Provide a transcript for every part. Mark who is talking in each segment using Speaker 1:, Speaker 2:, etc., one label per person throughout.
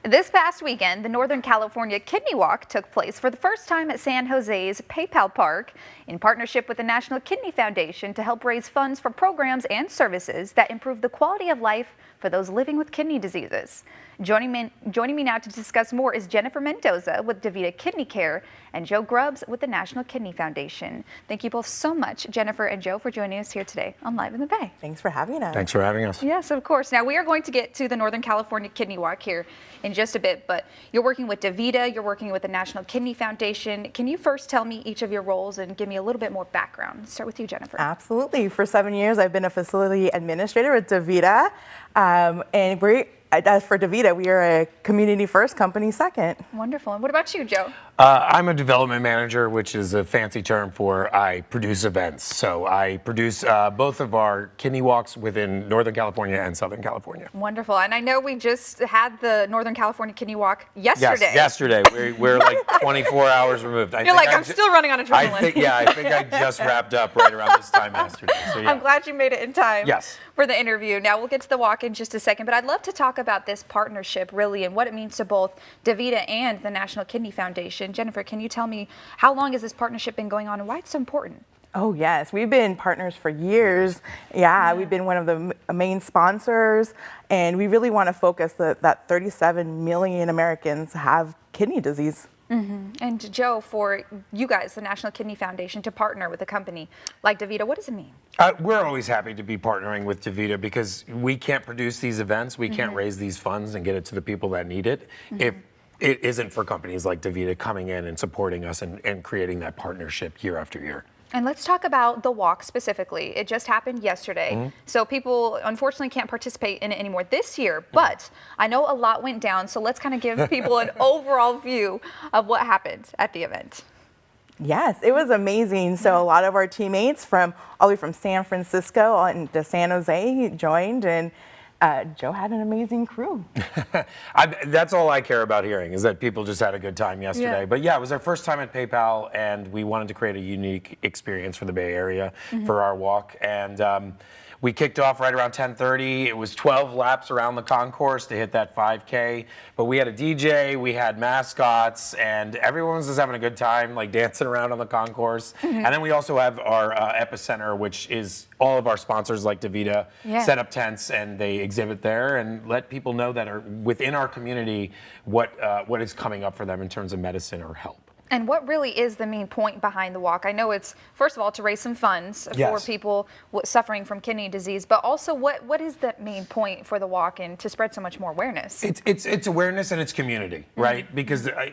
Speaker 1: This past weekend, the Northern California Kidney Walk took place for the first time at San Jose's PayPal Park in partnership with the National Kidney Foundation to help raise funds for programs and services that improve the quality of life for those living with kidney diseases. Joining me now to discuss more is Jennifer Mendoza with DaVita Kidney Care and Joe Grubbs with the National Kidney Foundation. Thank you both so much, Jennifer and Joe, for joining us here today on Live in the Bay.
Speaker 2: Thanks for having us.
Speaker 3: Thanks for having us.
Speaker 1: Yes, of course. Now, we are going to get to the Northern California Kidney Walk here in just a bit, but you're working with DaVita, you're working with the National Kidney Foundation. Can you first tell me each of your roles and give me a little bit more background? Start with you, Jennifer.
Speaker 2: Absolutely. For 7 years, I've been a facility administrator at DaVita, and as for DaVita, we are a community first, company second.
Speaker 1: Wonderful. And what about you, Joe?
Speaker 3: I'm a development manager, which is a fancy term for I produce events. So I produce both of our kidney walks within Northern California and Southern California.
Speaker 1: Wonderful. And I know we just had the Northern California Kidney Walk yesterday.
Speaker 3: Yes, yesterday. We're like 24 hours removed.
Speaker 1: You're like, I'm still running on adrenaline.
Speaker 3: I think I just wrapped up right around this time yesterday. So, yeah.
Speaker 1: I'm glad you made it in time
Speaker 3: Yes.
Speaker 1: for the interview. Now, we'll get to the walk in just a second, but I'd love to talk about this partnership really and what it means to both DaVita and the National Kidney Foundation. Jennifer, can you tell me how long has this partnership been going on and why it's so important?
Speaker 2: Oh yes, we've been partners for years. We've been one of the main sponsors, and we really want to focus that 37 million Americans have kidney disease.
Speaker 1: Mm-hmm. And Joe, for you guys, the National Kidney Foundation, to partner with a company like DaVita, what does it mean?
Speaker 3: We're always happy to be partnering with DaVita because we can't produce these events, we can't raise these funds and get it to the people that need it if it isn't for companies like DaVita coming in and supporting us and creating that partnership year after year.
Speaker 1: And let's talk about the walk specifically. It just happened yesterday. So people unfortunately can't participate in it anymore this year, but I know a lot went down. So let's kind of give people an overall view of what happened at the event.
Speaker 2: Yes, it was amazing. So a lot of our teammates all the way from San Francisco and to San Jose joined, and Joe had an amazing crew.
Speaker 3: That's all I care about hearing is that people just had a good time yesterday.
Speaker 1: Yeah.
Speaker 3: But yeah, it was our first time at PayPal, and we wanted to create a unique experience for the Bay Area for our walk. And we kicked off right around 10:30. It was 12 laps around the concourse to hit that 5K. But we had a DJ, we had mascots, and everyone was just having a good time, like dancing around on the concourse. And then we also have our epicenter, which is all of our sponsors like DaVita set up tents and they exhibit there and let people know that are within our community what is coming up for them in terms of medicine or help.
Speaker 1: And what really is the main point behind the walk? I know it's, first of all, to raise some funds for people suffering from kidney disease, but also what is the main point for the walk and to spread so much more awareness?
Speaker 3: It's awareness and it's community, right? Because, I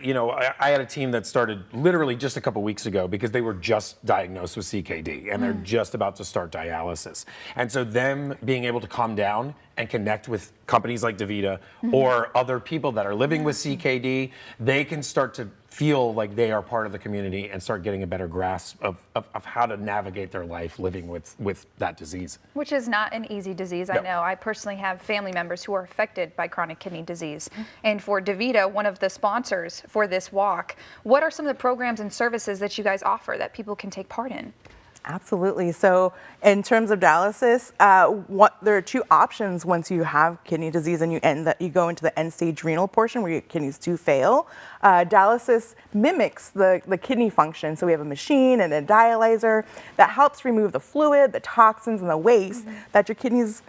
Speaker 3: had a team that started literally just a couple weeks ago because they were just diagnosed with CKD and they're just about to start dialysis. And so them being able to calm down and connect with companies like DaVita or other people that are living with CKD, they can start to feel like they are part of the community and start getting a better grasp of how to navigate their life living with that disease.
Speaker 1: Which is not an easy disease.
Speaker 3: No.
Speaker 1: I know I personally have family members who are affected by chronic kidney disease. And for DaVita, one of the sponsors for this walk, what are some of the programs and services that you guys offer that people can take part in?
Speaker 2: Absolutely. So in terms of dialysis, there are two options once you have kidney disease and you go into the end-stage renal portion where your kidneys do fail. Dialysis mimics the kidney function. So we have a machine and a dialyzer that helps remove the fluid, the toxins, and the waste that your kidneys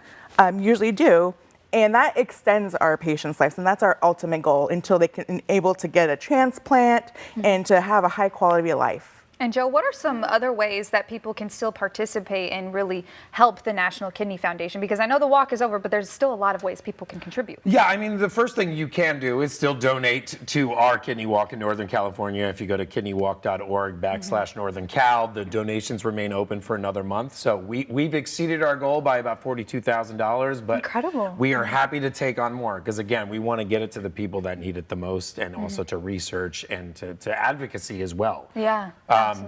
Speaker 2: usually do. And that extends our patients' lives, and that's our ultimate goal until they can able to get a transplant and to have a high quality of life.
Speaker 1: And Joe, what are some other ways that people can still participate and really help the National Kidney Foundation? Because I know the walk is over, but there's still a lot of ways people can contribute.
Speaker 3: Yeah, I mean, the first thing you can do is still donate to our kidney walk in Northern California. If you go to kidneywalk.org/Northern Cal, the donations remain open for another month. So we've exceeded our goal by about $42,000, but
Speaker 1: incredible.
Speaker 3: We are happy to take on more because, again, we want to get it to the people that need it the most and also to research and to advocacy as well.
Speaker 1: Yeah.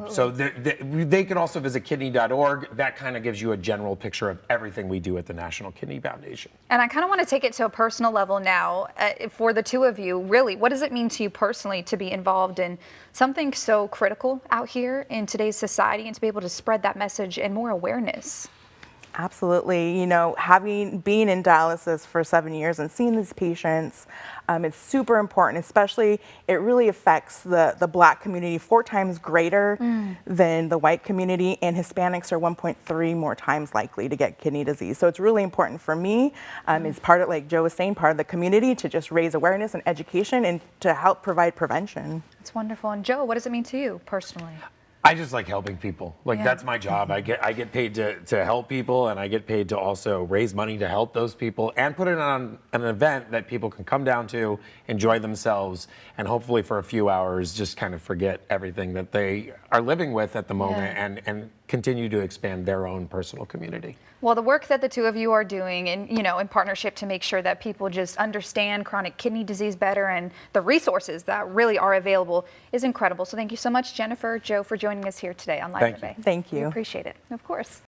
Speaker 3: So they can also visit kidney.org. That kind of gives you a general picture of everything we do at the National Kidney Foundation.
Speaker 1: And I kind of want to take it to a personal level now. For the two of you, really, what does it mean to you personally to be involved in something so critical out here in today's society and to be able to spread that message and more awareness?
Speaker 2: Absolutely. Being in dialysis for 7 years and seeing these patients, it's super important, especially it really affects the Black community 4 times greater than the white community, and Hispanics are 1.3 more times likely to get kidney disease. So it's really important for me, as part of, like Joe was saying, part of the community to just raise awareness and education and to help provide prevention.
Speaker 1: It's wonderful. And Joe, what does it mean to you personally?
Speaker 3: I just like helping people. Like,
Speaker 1: Yeah.
Speaker 3: that's my job. I get paid to help people, and I get paid to also raise money to help those people and put it on an event that people can come down to, enjoy themselves, and hopefully for a few hours just kind of forget everything that they are living with at the moment, and continue to expand their own personal community.
Speaker 1: Well, the work that the two of you are doing and, in partnership to make sure that people just understand chronic kidney disease better and the resources that really are available is incredible. So thank you so much, Jennifer, Joe, for joining us here today on Live
Speaker 3: Thank you.
Speaker 1: Today.
Speaker 2: Thank you.
Speaker 1: We appreciate it. Of course.